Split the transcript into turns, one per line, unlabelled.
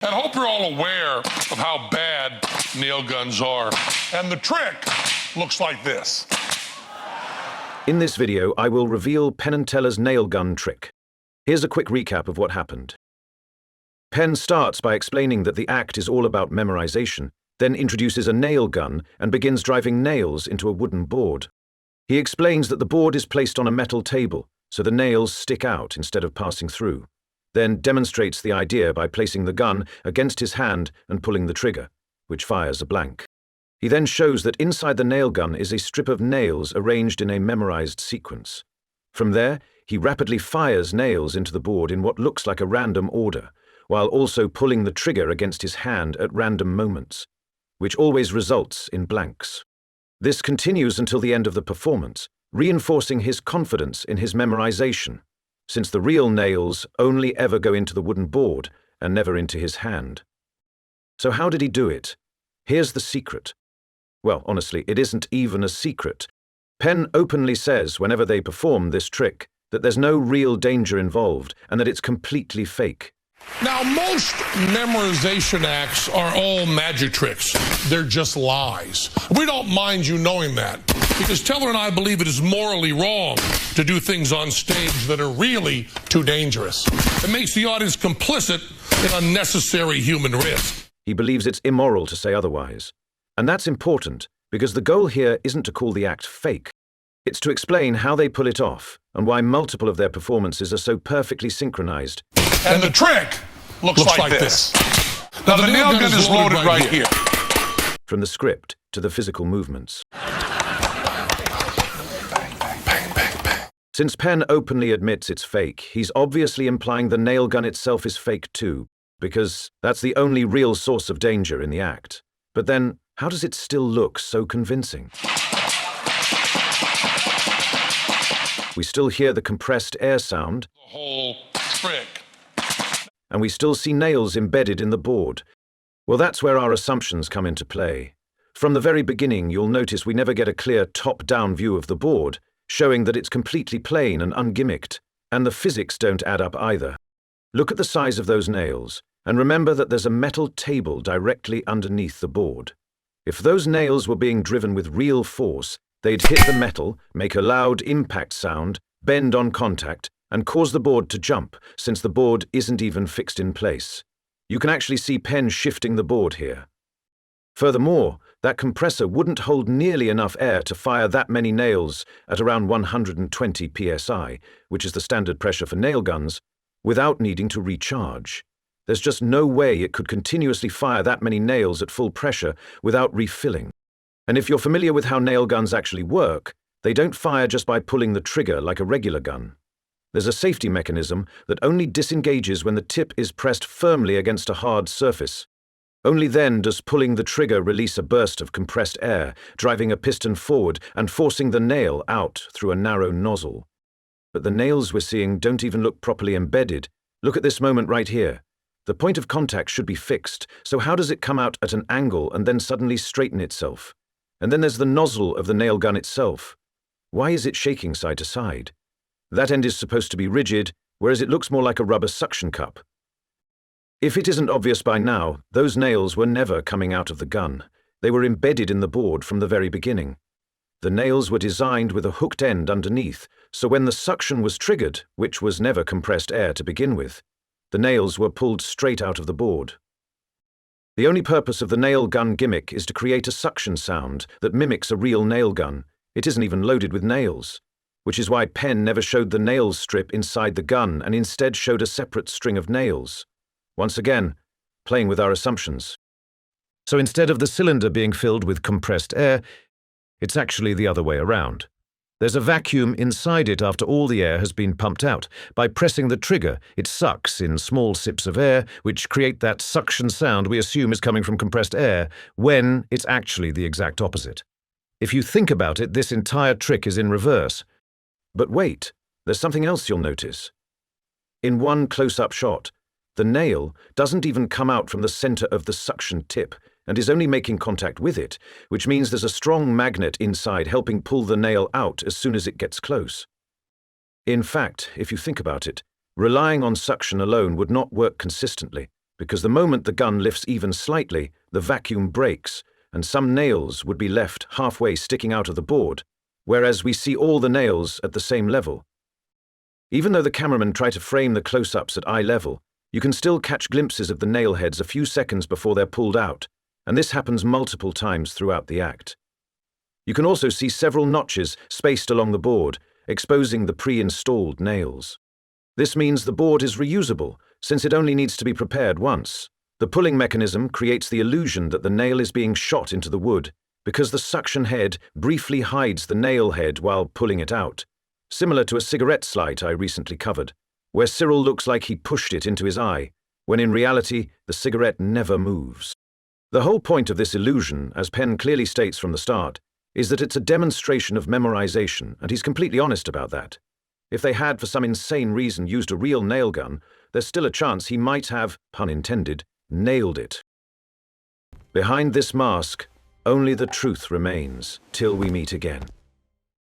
And I hope you're all aware of how bad nail guns are. And the trick looks like this.
In this video, I will reveal Penn Teller's nail gun trick. Here's a quick recap of what happened. Penn starts by explaining that the act is all about memorization, then introduces a nail gun and begins driving nails into a wooden board. He explains that the board is placed on a metal table, so the nails stick out instead of passing through, then demonstrates the idea by placing the gun against his hand and pulling the trigger, which fires a blank. He then shows that inside the nail gun is a strip of nails arranged in a memorized sequence. From there, he rapidly fires nails into the board in what looks like a random order, while also pulling the trigger against his hand at random moments, which always results in blanks. This continues until the end of the performance, reinforcing his confidence in his memorization, since the real nails only ever go into the wooden board and never into his hand. So how did he do it? Here's the secret. Well, honestly, it isn't even a secret. Penn openly says whenever they perform this trick that there's no real danger involved and that it's completely fake.
Now, most memorization acts are all magic tricks. They're just lies. We don't mind you knowing that, because Teller and I believe it is morally wrong to do things on stage that are really too dangerous. It makes the audience complicit in unnecessary human risk.
He believes it's immoral to say otherwise. And that's important, because the goal here isn't to call the act fake. It's to explain how they pull it off, and why multiple of their performances are so perfectly synchronized.
And the trick looks like this. Now the nail gun is loaded right here.
From the script to the physical movements. Since Penn openly admits it's fake, he's obviously implying the nail gun itself is fake too, because that's the only real source of danger in the act. But then, how does it still look so convincing? We still hear the compressed air sound.
The whole trick.
And we still see nails embedded in the board. Well, that's where our assumptions come into play. From the very beginning, you'll notice we never get a clear top-down view of the board, showing that it's completely plain and ungimmicked, and the physics don't add up either. Look at the size of those nails, and remember that there's a metal table directly underneath the board. If those nails were being driven with real force, they'd hit the metal, make a loud impact sound, bend on contact, and cause the board to jump, since the board isn't even fixed in place. You can actually see Penn shifting the board here. Furthermore, that compressor wouldn't hold nearly enough air to fire that many nails at around 120 psi, which is the standard pressure for nail guns, without needing to recharge. There's just no way it could continuously fire that many nails at full pressure without refilling. And if you're familiar with how nail guns actually work, they don't fire just by pulling the trigger like a regular gun. There's a safety mechanism that only disengages when the tip is pressed firmly against a hard surface. Only then does pulling the trigger release a burst of compressed air, driving a piston forward and forcing the nail out through a narrow nozzle. But the nails we're seeing don't even look properly embedded. Look at this moment right here. The point of contact should be fixed, so how does it come out at an angle and then suddenly straighten itself? And then there's the nozzle of the nail gun itself. Why is it shaking side to side? That end is supposed to be rigid, whereas it looks more like a rubber suction cup. If it isn't obvious by now, those nails were never coming out of the gun. They were embedded in the board from the very beginning. The nails were designed with a hooked end underneath, so when the suction was triggered, which was never compressed air to begin with, the nails were pulled straight out of the board. The only purpose of the nail gun gimmick is to create a suction sound that mimics a real nail gun. It isn't even loaded with nails, which is why Penn never showed the nails strip inside the gun and instead showed a separate string of nails. Once again, playing with our assumptions. So instead of the cylinder being filled with compressed air, it's actually the other way around. There's a vacuum inside it after all the air has been pumped out. By pressing the trigger, it sucks in small sips of air, which create that suction sound we assume is coming from compressed air, when it's actually the exact opposite. If you think about it, this entire trick is in reverse. But wait, there's something else you'll notice. In one close-up shot, the nail doesn't even come out from the center of the suction tip and is only making contact with it, which means there's a strong magnet inside helping pull the nail out as soon as it gets close. In fact, if you think about it, relying on suction alone would not work consistently, because the moment the gun lifts even slightly, the vacuum breaks, and some nails would be left halfway sticking out of the board, whereas we see all the nails at the same level. Even though the cameramen try to frame the close-ups at eye level, you can still catch glimpses of the nail heads a few seconds before they're pulled out, and this happens multiple times throughout the act. You can also see several notches spaced along the board, exposing the pre-installed nails. This means the board is reusable, since it only needs to be prepared once. The pulling mechanism creates the illusion that the nail is being shot into the wood, because the suction head briefly hides the nail head while pulling it out, similar to a cigarette slight I recently covered, where Cyril looks like he pushed it into his eye, when in reality the cigarette never moves. The whole point of this illusion, as Penn clearly states from the start, is that it's a demonstration of memorization, and he's completely honest about that. If they had, for some insane reason, used a real nail gun, there's still a chance he might have, pun intended, nailed it. Behind this mask, only the truth remains, till we meet again.